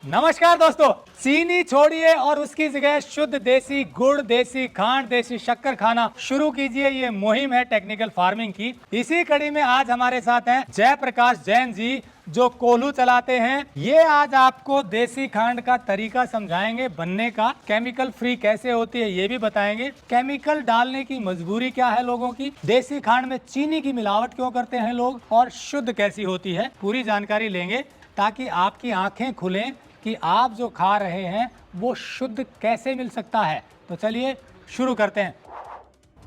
नमस्कार दोस्तों, चीनी छोड़िए और उसकी जगह शुद्ध देसी गुड़, देसी खांड, देसी शक्कर खाना शुरू कीजिए। ये मुहिम है टेक्निकल फार्मिंग की। इसी कड़ी में आज हमारे साथ हैं जयप्रकाश जैन जी, जो कोल्हू चलाते हैं। ये आज आपको देसी खांड का तरीका समझाएंगे बनने का, केमिकल फ्री कैसे होती है ये भी बताएंगे, केमिकल डालने की मजबूरी क्या है लोगों की, देसी खांड में चीनी की मिलावट क्यों करते हैं लोग और शुद्ध कैसी होती है, पूरी जानकारी लेंगे ताकि आपकी आंखें खुलें कि आप जो खा रहे हैं वो शुद्ध कैसे मिल सकता है। तो चलिए शुरू करते हैं।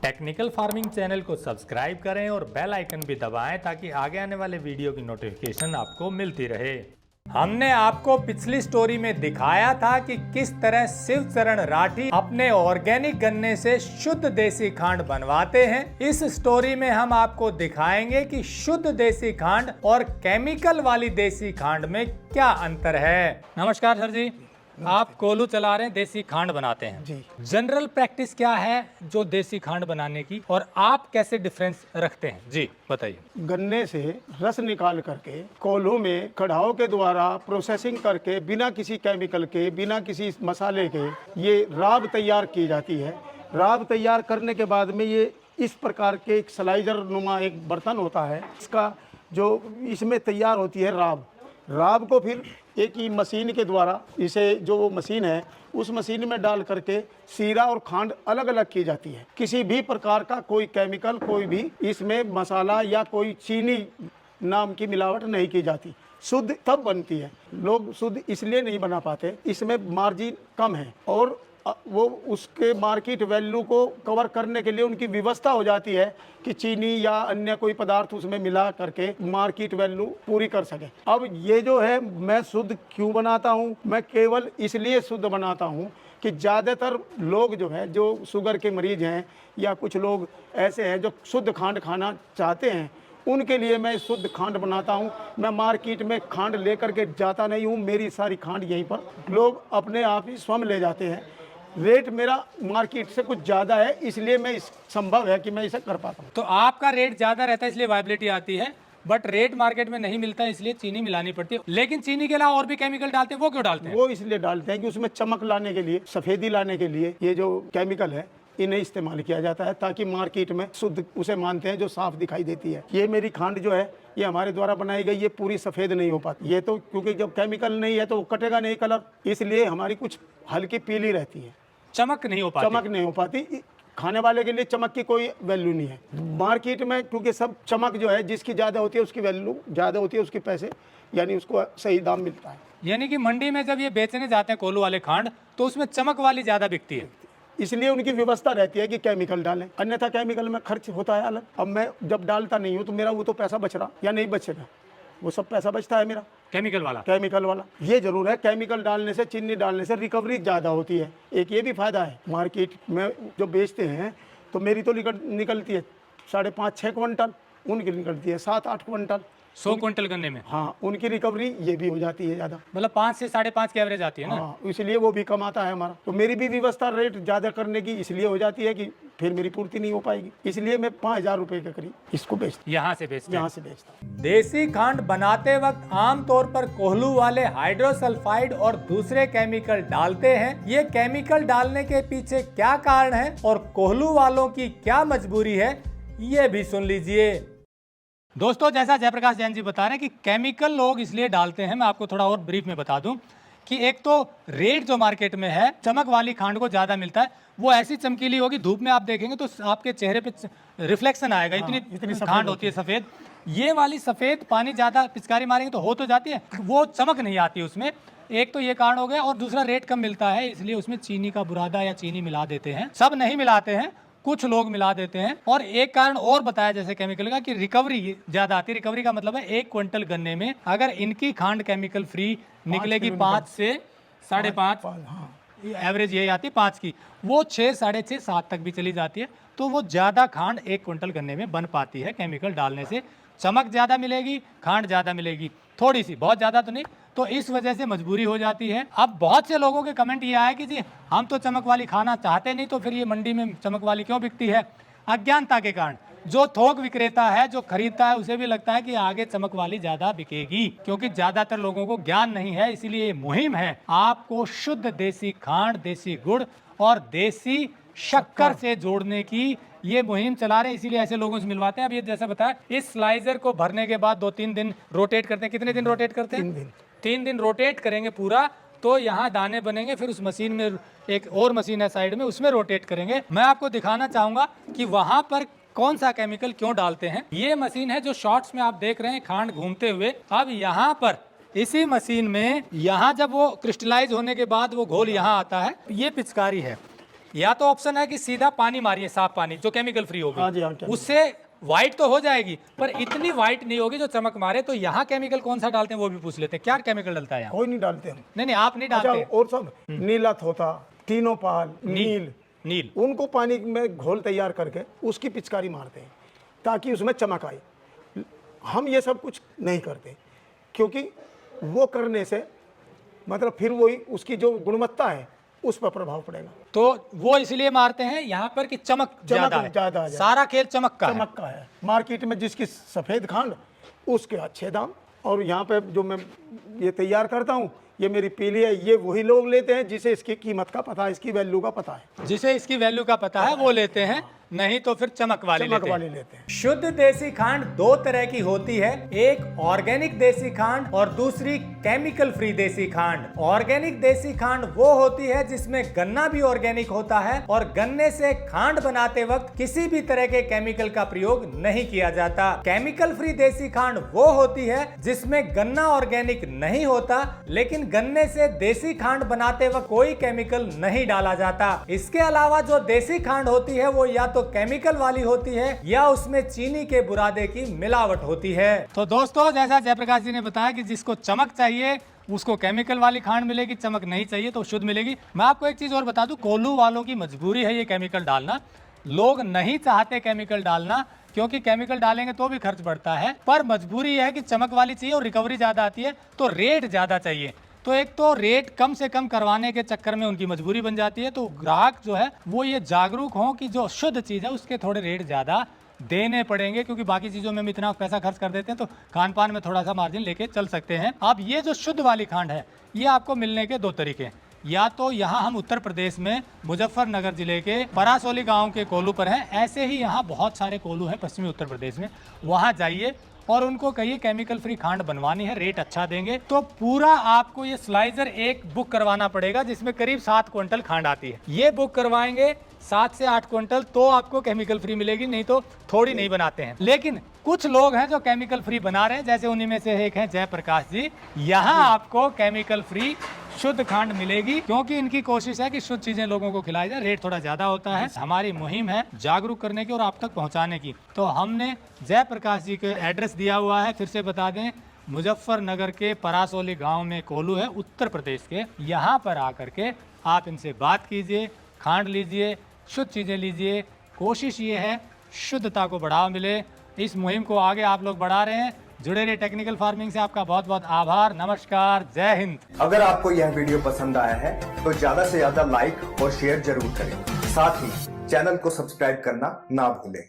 टेक्निकल फार्मिंग चैनल को सब्सक्राइब करें और बेल आइकन भी दबाएं ताकि आगे आने वाले वीडियो की नोटिफिकेशन आपको मिलती रहे। हमने आपको पिछली स्टोरी में दिखाया था कि किस तरह शिवचरण राठी अपने ऑर्गेनिक गन्ने से शुद्ध देसी खांड बनवाते हैं। इस स्टोरी में हम आपको दिखाएंगे कि शुद्ध देसी खांड और केमिकल वाली देसी खांड में क्या अंतर है। नमस्कार सर जी, आप कोल्हू चला रहे हैं, देसी खांड बनाते हैं जी। जनरल प्रैक्टिस क्या है जो देसी खांड बनाने की, और आप कैसे डिफरेंस रखते हैं जी बताइए। गन्ने से रस निकाल करके कोल्हू में कढ़ाओ के द्वारा प्रोसेसिंग करके बिना किसी केमिकल के, बिना किसी मसाले के ये राब तैयार की जाती है। राब तैयार करने के बाद में ये इस प्रकार के एक स्लाइजर नुमा एक बर्तन होता है, इसका जो इसमें तैयार होती है राब को फिर एक ही मशीन के द्वारा, इसे जो मशीन है उस मशीन में डाल करके सीरा और खांड अलग अलग की जाती है। किसी भी प्रकार का कोई केमिकल, कोई भी इसमें मसाला या कोई चीनी नाम की मिलावट नहीं की जाती। शुद्ध तब बनती है। लोग शुद्ध इसलिए नहीं बना पाते, इसमें मार्जिन कम है और वो उसके मार्केट वैल्यू को कवर करने के लिए उनकी व्यवस्था हो जाती है कि चीनी या अन्य कोई पदार्थ उसमें मिला करके मार्केट वैल्यू पूरी कर सके। अब ये जो है, मैं शुद्ध क्यों बनाता हूँ? मैं केवल इसलिए शुद्ध बनाता हूँ कि ज़्यादातर लोग जो है, जो शुगर के मरीज हैं या कुछ लोग ऐसे हैं जो शुद्ध खांड खाना चाहते हैं, उनके लिए मैं शुद्ध खांड बनाता हूं। मैं मार्केट में खांड लेकर के जाता नहीं हूं, मेरी सारी खांड यहीं पर लोग अपने आप ही स्वयं ले जाते हैं। रेट मेरा मार्केट से कुछ ज़्यादा है, इसलिए मैं इस संभव है कि मैं इसे कर पाता हूं। तो आपका रेट ज़्यादा रहता है इसलिए वायबिलिटी आती है, बट रेट मार्केट में नहीं मिलता है इसलिए चीनी मिलानी पड़ती है। लेकिन चीनी के अलावा और भी केमिकल डालते हैं, वो क्यों डालते हैं? वो इसलिए डालते हैं कि उसमें चमक लाने के लिए, सफ़ेदी लाने के लिए ये जो केमिकल है इन्हें इस्तेमाल किया जाता है, ताकि मार्केट में शुद्ध उसे मानते हैं जो साफ दिखाई देती है। ये मेरी खांड जो है ये हमारे द्वारा बनाई गई, ये पूरी सफ़ेद नहीं हो पाती। ये तो क्योंकि जब केमिकल नहीं है तो वो कटेगा नहीं कलर, इसलिए हमारी कुछ हल्की पीली रहती है, चमक नहीं हो पाती। चमक नहीं हो पाती। खाने वाले के लिए चमक की कोई वैल्यू नहीं है मार्केट में, क्योंकि सब चमक जो है जिसकी ज़्यादा होती है उसकी वैल्यू ज़्यादा होती है, उसके पैसे यानी उसको सही दाम मिलता है। यानी कि मंडी में जब ये बेचने जाते हैं कोल्हू वाले खांड तो उसमें चमक वाली ज़्यादा बिकती है, इसलिए उनकी व्यवस्था रहती है कि केमिकल डालें, अन्यथा केमिकल में खर्च होता है अलग। अब मैं जब डालता नहीं हूँ तो मेरा वो तो पैसा बच रहा या नहीं बचेगा, वो सब पैसा बचता है मेरा केमिकल वाला। ये जरूर है, केमिकल डालने से, चीनी डालने से रिकवरी ज़्यादा होती है। एक ये भी फायदा है, मार्केट में जो बेचते हैं तो मेरी तो निकलती है 5.5-6 क्विंटल, उनकी निकलती है 7-8 क्विंटल, 100 क्विंटल गन्ने में। हाँ, उनकी रिकवरी ये भी हो जाती है ज़्यादा, मतलब 5 से 5.5 की एवरेज आती है ना। हाँ, इसलिए वो भी कम आता है हमारा। तो मेरी भी व्यवस्था रेट ज़्यादा करने की इसलिए हो जाती है कि फिर मेरी पूर्ति नहीं हो पाएगी, इसलिए मैं 5,000 रुपये के करीब इसको बेचता, यहाँ से बेचता हूँ। देसी खांड बनाते वक्त आमतौर पर कोल्हू वाले हाइड्रोसल्फाइड और दूसरे केमिकल डालते हैं। ये केमिकल डालने के पीछे क्या कारण है और कोल्हू वालों की क्या मजबूरी है, ये भी सुन लीजिए। दोस्तों, जैसा जयप्रकाश जैन जी बता रहे हैं कि केमिकल लोग इसलिए डालते हैं, मैं आपको थोड़ा और ब्रीफ में बता दूं कि एक तो रेट जो मार्केट में है, चमक वाली खांड को ज़्यादा मिलता है, वो ऐसी चमकीली होगी, धूप में आप देखेंगे तो आपके चेहरे पे रिफ्लेक्शन आएगा। इतनी खांड होती है सफ़ेद। ये वाली सफ़ेद पानी ज़्यादा पिचकारी मारेंगे तो हो तो जाती है, वो चमक नहीं आती उसमें। एक तो ये कारण हो गया, और दूसरा रेट कम मिलता है इसलिए उसमें चीनी का बुरादा या चीनी मिला देते हैं। सब नहीं मिलाते हैं, कुछ लोग मिला देते हैं। और एक कारण और बताया जैसे केमिकल का कि रिकवरी ज़्यादा आती है। रिकवरी का मतलब है 1 क्विंटल गन्ने में अगर इनकी खांड केमिकल फ्री निकलेगी 5 से 5.5, एवरेज यही आती है 5 की, वो 6, 6.5, 7 तक भी चली जाती है। तो वो ज़्यादा खांड 1 क्विंटल गन्ने में बन पाती है केमिकल डालने से। चमक ज़्यादा मिलेगी, खांड ज़्यादा मिलेगी, थोड़ी सी, बहुत ज़्यादा तो नहीं। तो इस वजह से मजबूरी हो जाती है। अब बहुत से लोगों के कमेंट ये आए कि जी हम तो चमक वाली खाना चाहते नहीं, तो फिर ये मंडी में चमक वाली क्यों बिकती है? अज्ञानता के कारण। जो थोक विक्रेता है, जो खरीदता है, उसे भी लगता है कि आगे चमक वाली ज्यादा बिकेगी, क्योंकि ज्यादातर लोगों को ज्ञान नहीं है। इसलिए ये मुहिम है आपको शुद्ध देसी खांड, देसी गुड़ और देसी शक्कर से जोड़ने की। ये मुहिम चला रहे हैं, इसीलिए ऐसे लोगों से मिलवाते हैं। अब ये जैसा बताया, इस स्लाइजर को भरने के बाद 2-3 दिन रोटेट करते हैं। कितने दिन रोटेट करते हैं? 3 दिन रोटेट करेंगे पूरा, तो यहाँ दाने बनेंगे। फिर उस मशीन में, एक और मशीन है साइड में, उसमें रोटेट करेंगे। मैं आपको दिखाना चाहूंगा कि वहां पर कौन सा केमिकल क्यों डालते हैं। ये मशीन है जो शॉर्ट्स में आप देख रहे हैं, खांड घूमते हुए। अब यहाँ पर इसी मशीन में, यहाँ जब वो क्रिस्टलाइज होने के बाद वो घोल यहाँ आता है। ये पिचकारी है, या तो ऑप्शन है कि सीधा पानी मारिए, साफ पानी जो केमिकल फ्री होगी, उससे व्हाइट तो हो जाएगी, पर इतनी व्हाइट नहीं होगी जो चमक मारे। तो यहाँ केमिकल कौन सा डालते हैं वो भी पूछ लेते हैं। क्या केमिकल डलता है यहाँ? कोई नहीं डालते हम। नहीं, आप नहीं डालते। और सब नीलत होता, टीनोपाल, नील, उनको पानी में घोल तैयार करके उसकी पिचकारी मारते हैं ताकि उसमें चमक आए। हम ये सब कुछ नहीं करते, क्योंकि वो करने से मतलब फिर वही उसकी जो गुणवत्ता है उस पर प्रभाव पड़ेगा। तो वो इसलिए मारते हैं यहाँ पर कि चमक ज्यादा है। सारा खेल चमक का है। मार्केट में जिसकी सफेद खांड उसके अच्छे दाम, और यहाँ पे जो मैं ये तैयार करता हूँ, ये मेरी पीली है, ये वही लोग लेते हैं जिसे इसकी कीमत का पता है, इसकी वैल्यू का पता है। जिसे इसकी वैल्यू का पता है वो लेते हैं, नहीं तो फिर चमक वाली लेते हैं। शुद्ध देसी खांड 2 तरह की होती है, एक ऑर्गेनिक देसी खांड और दूसरी केमिकल फ्री देसी खांड। ऑर्गेनिक देसी खांड वो होती है जिसमें गन्ना भी ऑर्गेनिक होता है और गन्ने से खांड बनाते वक्त किसी भी तरह के केमिकल का प्रयोग नहीं किया जाता। केमिकल फ्री देसी खांड वो होती है जिसमें गन्ना ऑर्गेनिक नहीं होता, लेकिन गन्ने से देसी खांड बनाते वक्त कोई केमिकल नहीं डाला जाता। इसके अलावा जो देसी खांड होती है वो या तो केमिकल वाली होती है या उसमें चीनी के बुरादे की मिलावट होती है। तो दोस्तों, जैसा जयप्रकाश जी ने बताया कि जिसको चमक चाहिए उसको केमिकल वाली खांड मिलेगी, चमक नहीं चाहिए तो शुद्ध मिलेगी। मैं आपको एक चीज और बता दूं, कोल्हू वालों की मजबूरी है ये केमिकल डालना। लोग नहीं चाहते केमिकल डालना, क्योंकि केमिकल डालेंगे तो भी खर्च बढ़ता है, पर मजबूरी है कि चमक वाली चाहिए और रिकवरी ज्यादा आती है, तो रेट ज्यादा चाहिए। तो एक तो रेट कम से कम करवाने के चक्कर में उनकी मजबूरी बन जाती है। तो ग्राहक जो है वो ये जागरूक हो कि जो शुद्ध चीज है उसके थोड़े रेट ज्यादा देने पड़ेंगे, क्योंकि बाकी चीजों में हम इतना पैसा खर्च कर देते हैं तो खान पान में थोड़ा सा मार्जिन लेके चल सकते हैं। अब ये जो शुद्ध वाली खांड है ये आपको मिलने के 2 तरीके, या तो यहाँ हम उत्तर प्रदेश में मुजफ्फरनगर जिले के परासौली गांव के कोल्हू पर हैं, ऐसे ही यहाँ बहुत सारे कोल्हू हैं पश्चिमी उत्तर प्रदेश में। वहाँ जाइए और उनको कहिए केमिकल फ्री खांड बनवानी है, रेट अच्छा देंगे। तो पूरा आपको ये स्लाइजर एक बुक करवाना पड़ेगा जिसमें करीब 7 क्विंटल खांड आती है। ये बुक करवाएंगे 7 से 8 क्विंटल तो आपको केमिकल फ्री मिलेगी, नहीं तो थोड़ी नहीं बनाते हैं। लेकिन कुछ लोग हैं जो केमिकल फ्री बना रहे हैं, जैसे उन्हीं में से एक हैं जयप्रकाश जी। यहाँ आपको केमिकल फ्री शुद्ध खांड मिलेगी, क्योंकि इनकी कोशिश है कि शुद्ध चीजें लोगों को खिलाई जाए। रेट थोड़ा ज्यादा होता है। हमारी मुहिम है जागरूक करने की और आप तक पहुंचाने की। तो हमने जयप्रकाश जी के एड्रेस दिया हुआ है, फिर से बता दें, मुजफ्फरनगर के परासौली गांव में कोल्हू है उत्तर प्रदेश के। यहाँ पर आकर के आप इनसे बात कीजिए, खांड लीजिए, शुद्ध चीजें लीजिए। कोशिश ये है शुद्धता को बढ़ावा मिले। इस मुहिम को आगे आप लोग बढ़ा रहे हैं। जुड़े रहे टेक्निकल फार्मिंग से। आपका बहुत बहुत आभार। नमस्कार, जय हिंद। अगर आपको यह वीडियो पसंद आया है तो ज्यादा से ज्यादा लाइक और शेयर जरूर करें। साथ ही चैनल को सब्सक्राइब करना ना भूलें।